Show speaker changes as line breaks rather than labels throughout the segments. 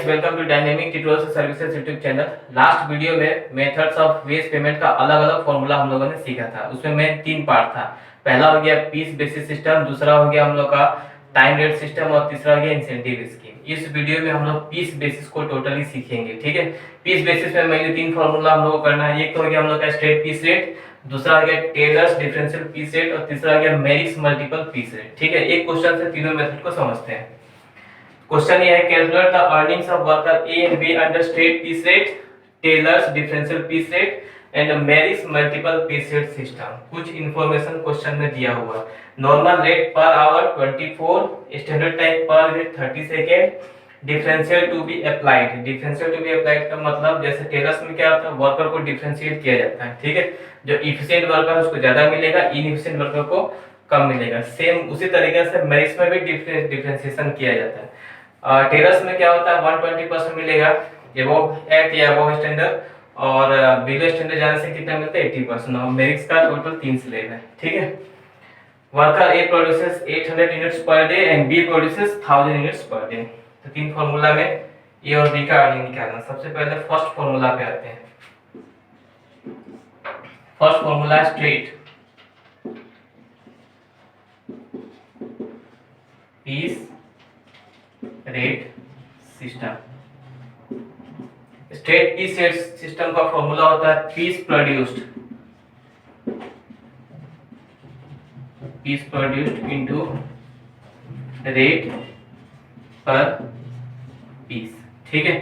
Guys, welcome to dynamic tutorial services YouTube channel. Last video में methods of wage payment का अलग अलग formula हम लोगों ने सीखा था। उसमें मैं 3 पार्ट था। पहला हो गया पीस बेसिस सिस्टम, दूसरा हो गया हम लोग का टाइम रेट सिस्टम और तीसरा हो गया इंसेंटिव स्कीम। इस वीडियो में हम लोग पीस बेसिस को टोटली सीखेंगे। ठीक है, पीस बेसिस में मेनली 3 फॉर्मूला हम लोग को करना है। एक तो हो गया हम लोग का स्ट्रेट पीस रेट, दूसरा हो गया टेलर्स डिफरेंशियल पीस रेट और तीसरा हो गया मेरिक्स मल्टीपल पीस रेट। ठीक है, एक क्वेश्चन से तीनों मेथड को समझते हैं। क्वेश्चन ये है, calculate the earnings of worker A and B under straight piece rate, Taylor's differential piece rate and Merrick's multiple piece rate system. कुछ इंफॉर्मेशन क्वेश्चन में दिया हुआ। Normal rate per hour 24, standard time per minute 30 second, differential to be applied. Differential to be applied का मतलब जैसे tailors में क्या होता है, वर्कर को डिफरेंशिएट किया जाता है। ठीक है, जो इफिशिएंट वर्कर है उसको ज्यादा मिलेगा, इनएफिशिएंट वर्कर को कम मिलेगा। सेम उसी तरीके से मेरिक्स में भी डिफरेंशिएशन किया जाता है। टेलर्स में क्या होता है, 120% मिलेगा एबोव एट या एबोव स्टैंडर्ड, और बिलो स्टैंडर्ड जाने से कितना मिलता है 80%। और मेरिक्स का टोटल 3 स्लैब है। ठीक है, worker A produces 800 units per day and B produces 1000 units per day. तो 3 फार्मूला में ए और बी का अर्निंग निकालना। सबसे पहले फर्स्ट फार्मूला पे आते हैं। First formula straight piece rate system. Straight piece rate system का फॉर्मूला होता है piece produced into rate per piece. ठीक है,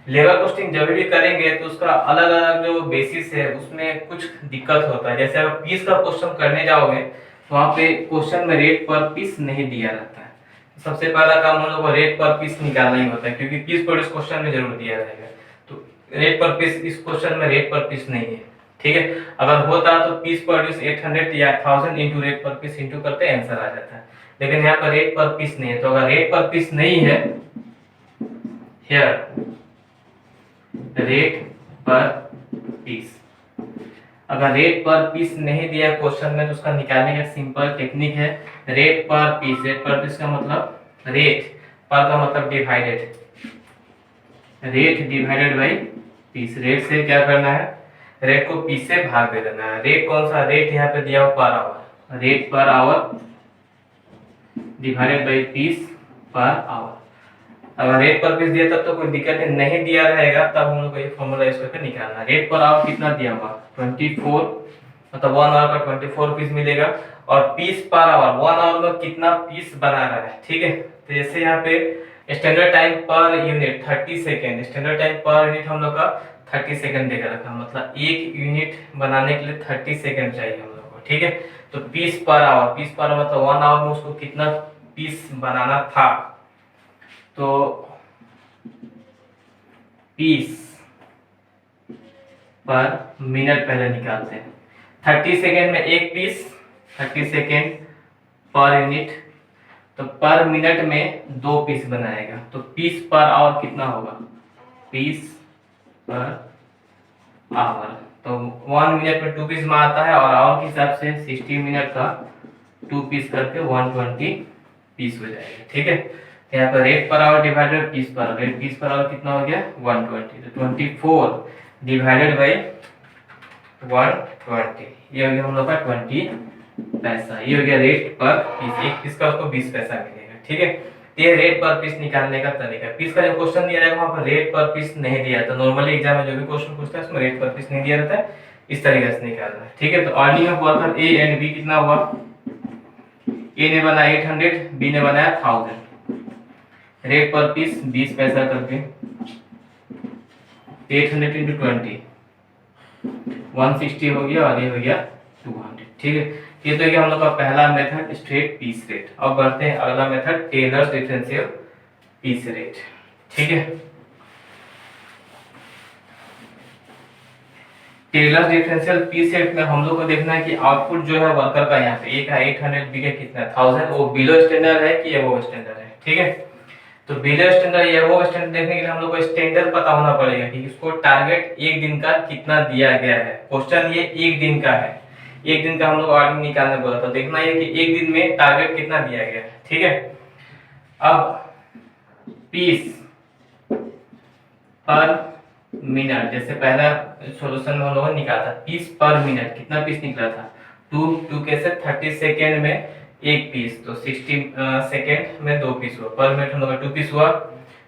लेबर कॉस्टिंग जब भी करेंगे तो उसका अलग अलग जो बेसिस है उसमें कुछ दिक्कत होता है। जैसे अगर पीस का क्वेश्चन करने जाओगे तो वहां पे क्वेश्चन में रेट पर पीस नहीं दिया रहता है। सबसे पहला काम हम लोग को रेट पर पीस निकालना ही होता है, क्योंकि पीस प्रोड्यूस क्वेश्चन में जरूर दिया रहेगा। तो रेट पर पीस, इस क्वेश्चन में रेट पर पीस नहीं है। ठीक है, अगर होता तो पीस प्रोड्यूस 800 या 1000 into rate per piece into करते आंसर आ जाता है। लेकिन यहाँ पर रेट पर पीस नहीं है। तो अगर रेट पर पीस नहीं है, हियर रेट पर पीस, अगर रेट पर पीस नहीं दिया क्वेश्चन में तो उसका निकालने का सिंपल टेक्निक है rate per piece. Rate per piece का मतलब रेट पर का मतलब divided, rate divided by piece. Rate से क्या करना है, रेट को पीस से भाग दे देना है। रेट कौन सा, रेट यहाँ पे दिया हुआ per hour, rate per hour divided by piece per hour. अगर रेट पर पीस दिया तब तो कोई दिक्कत नहीं, दिया रहेगा तब हम लोग को ये फॉर्मूला यूज करके निकालना। रेट पर आवर कितना दिया हुआ 24, मतलब 1 आवर का 24 पीस मिलेगा। और पीस पर आवर 1 आवर में कितना पीस बना रहा है। ठीक है, तो जैसे यहाँ पे standard time per unit 30 second, standard time per unit हम लोग का 30 सेकेंड देकर रखा, मतलब एक यूनिट बनाने के लिए 30 सेकेंड चाहिए हम लोग को। ठीक है, तो piece per our, piece per our मतलब 1 आवर में उसको कितना पीस बनाना था। तो पीस पर मिनट पहले निकालते हैं। 30 सेकेंड में एक पीस, 30 सेकेंड पर यूनिट, तो पर मिनट में 2 पीस बनाएगा। तो पीस पर आवर कितना होगा, पीस पर आवर। तो 1 मिनट में 2 पीस में आता है, और आवर के हिसाब से 60 मिनट का 2 पीस करके 120 पीस हो जाएगा। ठीक है, यहाँ पर rate per hour divided piece per, rate piece per hour कितना हो गया 120। तो 24 डिवाइडेड बाई 120, ये हो गया हम लोग का 20 पैसा। ये हो गया रेट पर पीस, एक पीस का उसको 20 पैसा मिलेगा। ठीक है, ये रेट पर पीस निकालने का तरीका। पीस का जो क्वेश्चन दिया रहेगा वहां पर रेट पर पीस नहीं दिया था। नॉर्मली एग्जाम में जो भी क्वेश्चन पूछता है उसमें रेट पर पीस नहीं दिया रहता है, इस तरीके से निकालना है। ठीक है, तो earning of worker A and B कितना हुआ, ए ने बनाया 800, बी ने बनाया 1000। रेट पर पीस 20 पैसा करके 800 इंटू 20 160 हो गया, और ये हो गया 200। ठीक है, ये तो हम लोग का पहला मेथड स्ट्रेट पीस रेट। अब बढ़ते हैं अगला method Taylor's differential piece rate. ठीक है, टेलर्स डिफरेंशियल पीस रेट में हम लोग को देखना है कि आउटपुट जो है वर्कर का यहाँ पे एक है 800, बी का कितना 1000, वो बिलो स्टैंडर्ड है कि अबव स्टैंडर्ड है। ठीक है, तो बिलो स्टैंडर्ड या अबव स्टैंडर्ड देखने के लिए हम लोग को स्टैंडर्ड पता होना पड़ेगा कि इसको टारगेट एक दिन का कितना दिया गया है। क्वेश्चन ये एक दिन का है, एक दिन का हम लोग अर्निंग निकालने बोला था। देखना है कि एक दिन में टारगेट कितना दिया गया है। ठीक है, अब पीस पर मिनट, जैसे पहला सॉल्यूशन में हम लोगों ने निकाला था पीस पर मिनट, कितना पीस निकला था 2 कैसे 30 सेकेंड में एक पीस, तो 60 सेकेंड में 2 पीस हुआ, पर मिनट हम लोग का 2 पीस हुआ,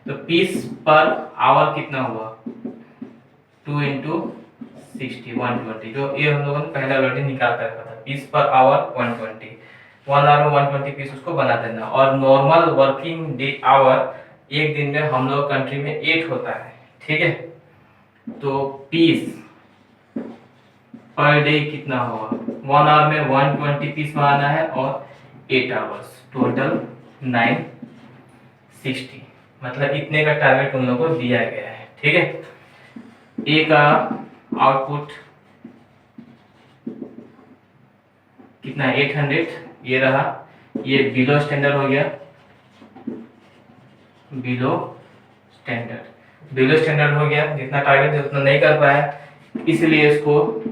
तो पीस पर आवर कितना हुआ 2 इंटू 60 120, जो ये हम लोगों ने पहला ऑलरेडी निकाल कर रखा था, पीस पर आवर 120, 1 आवर में 120 पीस उसको बना देना। और नॉर्मल वर्किंग डे आवर एक दिन में हम लोग कंट्री में 8 होता है, ठीक है, तो पीस पर डे कितना होगा 1 आवर में 120 पीस बनाना है और 8 आवर्स टोटल 960, मतलब इतने का टारगेट उन लोगों को दिया गया है, ठीक है। ए का आउटपुट कितना 800, ये रहा, ये बिलो स्टैंडर्ड हो गया, बिलो स्टैंडर्ड हो गया, जितना टारगेट है उतना नहीं कर पाया, इसलिए इसको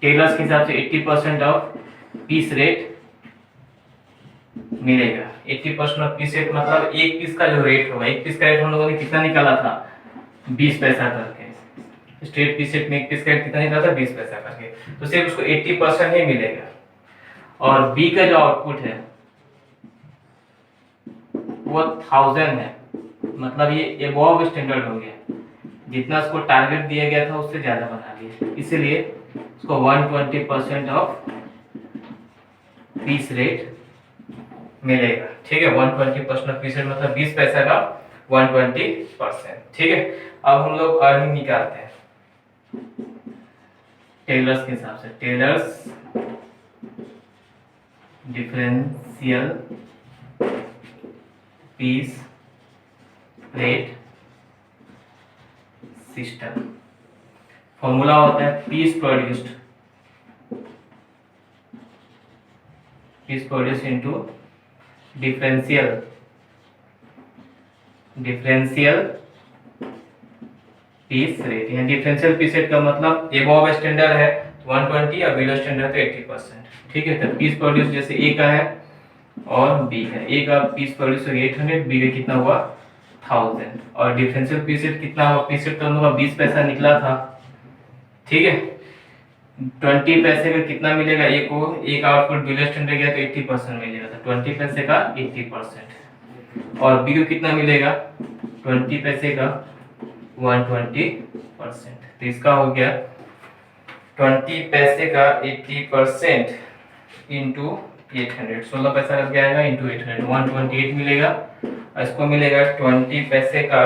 टेलर्स के हिसाब से 80% ऑफ पीस रेट मिलेगा। 80% ऑफ पीस रेट मतलब एक पीस का जो रेट होगा, एक पीस का रेट हम लोगों ने कितना निकाला था 20 पैसा करके, स्ट्रेट पीस रेट में एक पीस का रेट कितना निकाला था 20 पैसा करके, तो सिर्फ उसको 80% ही मिलेगा। और बी का जो आउटपुट है वो 1000 है, मतलब ये एबव स्टैंडर्ड हो गया, जितना उसको टारगेट दिया गया था उससे ज्यादा बना लिया, इसलिए उसको 120% ऑफ पीस रेट मिलेगा, ठीक है। 120% ऑफ पीस रेट मतलब 20 पैसा का 120%, ठीक है। अब हम लोग अर्निंग निकालते हैं टेलर्स के हिसाब से, Taylor's differential piece rate system, formula होता है piece produced into differential piece rate. यहाँ डिफरेंशियल पीस रेट का मतलब एबव स्टैंडर्ड है 120 और बिलो स्टैंडर्ड तो 80%, ठीक है। तो पीस प्रोड्यूस जैसे ए का है और बी का, ए का पीस प्रोड्यूस हो गया 800, बी का कितना हुआ 1000, और डिफरेंशियल पीस रेट कितना हुआ, पीस रेट तो हम लोग 20 पैसा निकला था, ठीक है। 20 पैसे का कितना मिलेगा, एक को एक आउटपुट बिलो स्टैंडर्ड गया तो 80% मिलेगा, तो 20 पैसे का 80%, और बी को कितना मिलेगा 20 पैसे का 120%, तो इसका हो गया 20 पैसे का 80% इंटू 800, 16 पैसा लग जाएगा इंटू 800, 128 मिलेगा, और इसको मिलेगा 20 पैसे का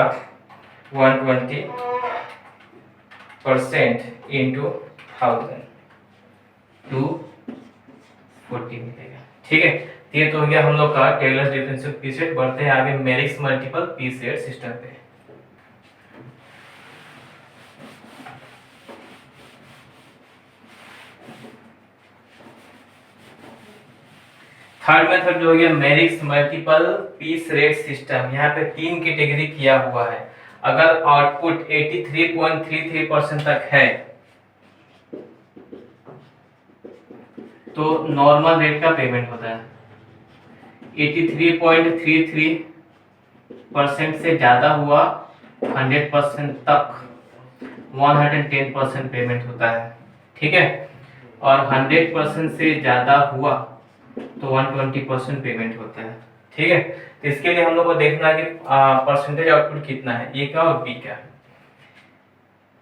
120% इंटू 1000 240 मिलेगा, ठीक है। ये तो हो गया हम लोग का टेलर्स डिफरेंशियल पीस रेट। बढ़ते हैं आगे मेरिक्स मल्टीपल पीस रेट सिस्टम पे। थर्ड मेथड जो हो गया मेरिक्स मल्टीपल पीस रेट सिस्टम। यहाँ पे 3 कैटेगरी किया हुआ है। अगर आउटपुट 83.33% तक है तो नॉर्मल रेट का पेमेंट होता है, 83.33% से ज्यादा हुआ 100% तक 110% पेमेंट होता है, ठीक है। और 100% से ज्यादा हुआ तो 120% पेमेंट होता है, ठीक है। तो इसके लिए हम लोग को देखना है कि परसेंटेज आउटपुट कितना है ए का और बी का।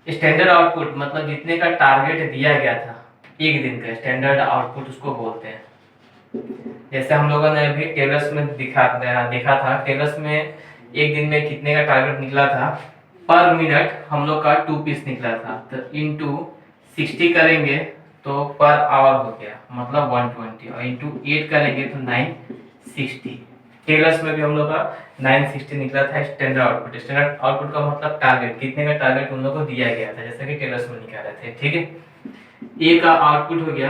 स्टैंडर्ड आउटपुट मतलब जितने का टारगेट दिया गया था एक दिन का, स्टैंडर्ड आउटपुट उसको बोलते हैं। जैसे हम लोगों ने अभी टेलर्स में देखा था, टेलर्स में एक दिन में कितने का टारगेट निकला था, पर मिनट हम लोग का 2 पीस निकला था, तो इंटू 60 करेंगे तो पर आवर हो गया मतलब 120, और इंटू 8 करेंगे तो 960। टेलर्स में भी हम लोग का 960 निकला था स्टैंडर्ड आउटपुट। स्टैंडर्ड आउटपुट का मतलब टारगेट, कितने का टारगेट उन लोग को दिया गया था, जैसा कि टेलर्स में निकाले थे, ठीक है। ए का आउटपुट हो गया,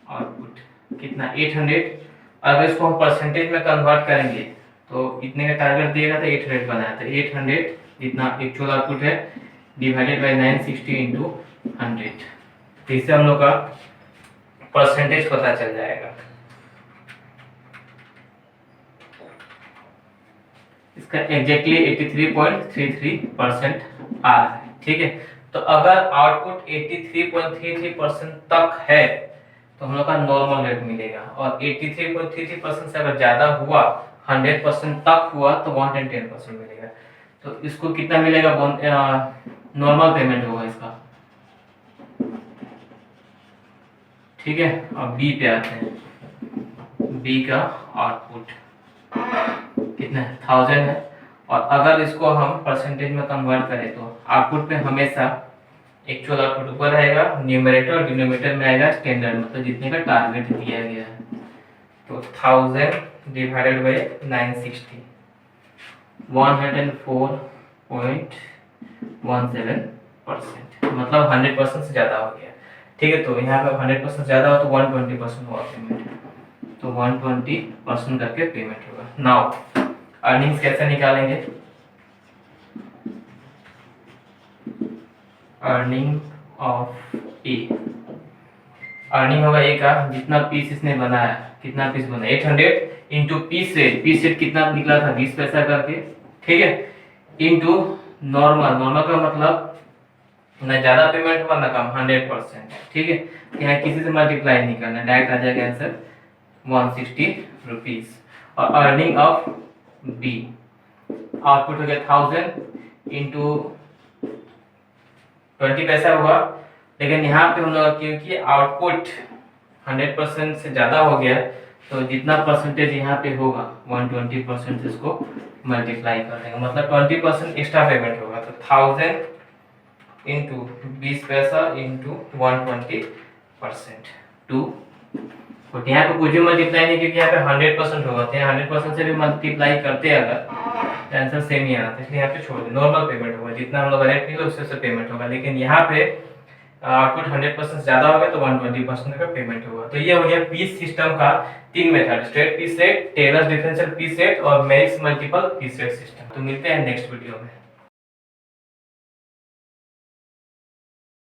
आउटपुट कितना 800, अगर इसको हम परसेंटेज में कन्वर्ट करेंगे तो इतने का टारगेट दिएगा तो 800 बनाया था, 800 जितना एक्चुअल आउटपुट है डिवाइडेड बाय 960 इंटू 100, तो इससे हम लोग का परसेंटेज पता चल जाएगा। इसका एग्जैक्टली 83.33% आ रहा है। ठीक है, तो अगर आउटपुट 83.33% तक है तो हम लोग का नॉर्मल रेट मिलेगा, और 83.33% से अगर ज्यादा हुआ, 100% तक हुआ, तो 110% मिलेगा। तो इसको कितना मिलेगा? नॉर्मल पेमेंट होगा इसका। ठीक है, अब बी पे आते हैं। बी का आउटपुट कितना है? 1000 है, और अगर इसको हम परसेंटेज में कन्वर्ट करें तो आउटपुट पे हमेशा एक्चुअल आउटपुट ऊपर रहेगा, न्यूमरेटर और डिनोमिनेटर में आएगा स्टैंडर्ड, मतलब जितने का टारगेट दिया गया है। तो 1000 डिवाइडेड बाय 960, 104.17%, मतलब 100% से ज्यादा हो गया। ठीक है, तो यहाँ पे 100% ज्यादा हो तो 120% हुआ पेमेंट, तो 120% करके पेमेंट होगा। नाउ अर्निंग्स कैसे निकालेंगे? अर्निंग ऑफ ए, अर्निंग होगा ए का जितना पीस इसने बनाया, कितना पीस बना 800 इंटू पीस रेट कितना निकला था 20 पैसा करके। ठीक है, इंटू नॉर्मल का मतलब ना ज्यादा पेमेंट हुआ ना कम, 100%। ठीक है, यहाँ किसी से मल्टीप्लाई नहीं करना, डायरेक्ट आ जाएगा आंसर 160 रुपीज। और अर्निंग ऑफ बी, आउटपुट हो गया 1000 इंटू 20 पैसा हुआ, लेकिन यहाँ पे हम लोग क्योंकि आउटपुट 100% से ज्यादा हो गया, तो जितना परसेंटेज यहाँ पे होगा 120% इसको मल्टीप्लाई कर देंगे, मतलब 20% एक्स्ट्रा पेमेंट होगा। तो 1000 इंटू 20 पैसा इंटू 120% टू, यहाँ पे कुछ भी मल्टीप्लाई नहीं, क्योंकि यहाँ पे 100% होगा, तो यहाँ 100% से भी मल्टीप्लाई करते अगर आंसर सेम ही आता है, इसलिए यहाँ पे छोड़ दे। नॉर्मल पेमेंट होगा, जितना हम लोग रेट निकले उससे पेमेंट होगा, लेकिन यहाँ पे आउटपुट 100% ज्यादा होगा तो 120% का पेमेंट होगा। तो ये हो गया पीस सिस्टम का 3 method, straight piece rate, Taylor's differential piece rate और Max multiple piece rate system. तो मिलते हैं नेक्स्ट वीडियो में।